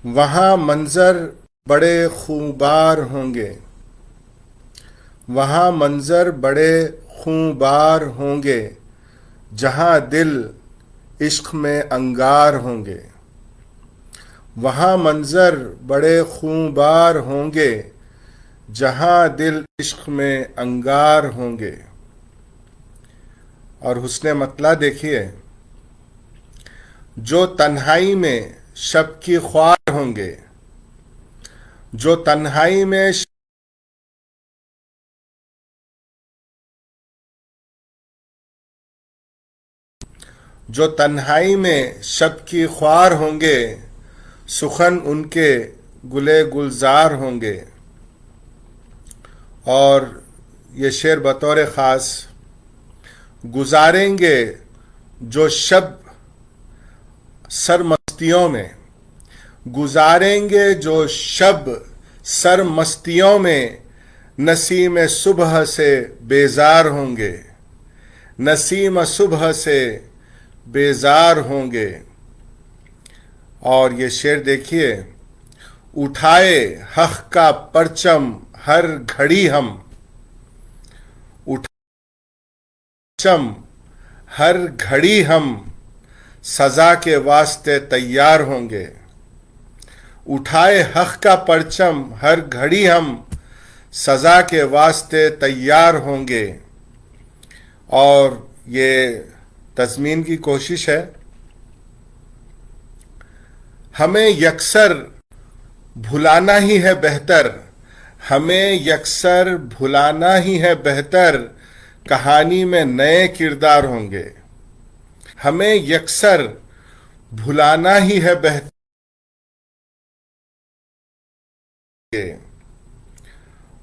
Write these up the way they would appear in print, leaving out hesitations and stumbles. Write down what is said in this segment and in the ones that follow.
وہاں منظر بڑے خوبار ہوں گے، وہاں منظر بڑے خوبار ہوں گے، جہاں دل عشق میں انگار ہوں گے۔ وہاں منظر بڑے خوبار ہوں گے، جہاں دل عشق میں انگار ہوں گے۔ اور حسن مطلع دیکھیے، جو تنہائی میں شب کی خوار ہوں گے، جو تنہائی میں جو تنہائی میں شب کی خوار ہوں گے، سخن ان کے گلے گلزار ہوں گے۔ اور یہ شعر بطور خاص گزاریں گے جو شب سرمستیوں میں، گزاریں گے جو شب سرمستیوں میں، نسیم صبح سے بیزار ہوں گے، نسیم صبح سے بیزار ہوں گے۔ اور یہ شعر دیکھیے، اٹھائے حق کا پرچم ہر گھڑی ہم، پرچم ہر گھڑی ہم، سزا کے واسطے تیار ہوں گے۔ اٹھائے حق کا پرچم ہر گھڑی ہم، سزا کے واسطے تیار ہوں گے۔ اور یہ تضمین کی کوشش ہے، ہمیں یکسر بھلانا ہی ہے بہتر، ہمیں یکسر بھلانا ہی ہے بہتر، کہانی میں نئے کردار ہوں گے۔ ہمیں یکسر بھلانا ہی ہے بہتر۔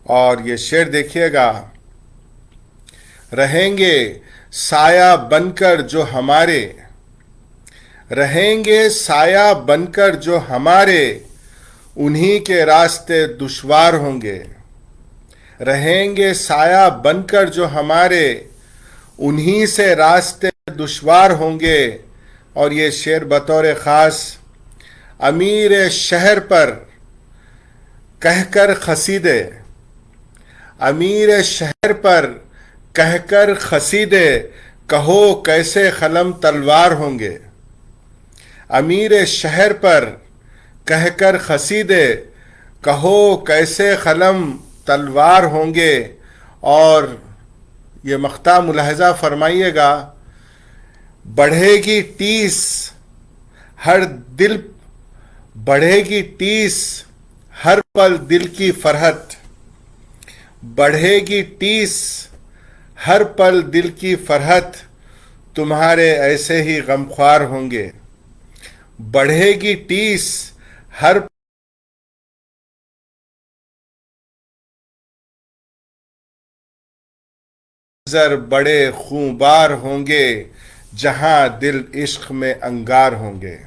اور یہ شعر دیکھیے گا، رہیں گے سایہ بن کر جو ہمارے، رہیں گے سایہ بن کر جو ہمارے، انہی کے راستے دشوار ہوں گے۔ رہیں گے سایہ بن کر جو ہمارے، انہی سے راستے دشوار ہوں گے۔ اور یہ شعر بطور خاص امیر شہر پر کہہ کر قصیدے، امیر شہر پر کہہ کر قصیدے، کہو کیسے قلم تلوار ہوں گے۔ امیر شہر پر کہہ کر قصیدے، کہو کیسے قلم تلوار ہوں گے۔ اور یہ مقطع ملاحظہ فرمائیے گا، بڑھے گی ٹیس ہر دل، بڑھے گی ٹیس ہر پل دل کی فرحت، بڑھے گی ٹیس ہر پل دل کی فرحت، تمہارے ایسے ہی غمخوار ہوں گے۔ بڑھے گی ٹیس ہر منظر بڑے خوبار ہوں گے، جہاں دل عشق میں انگار ہوں گے۔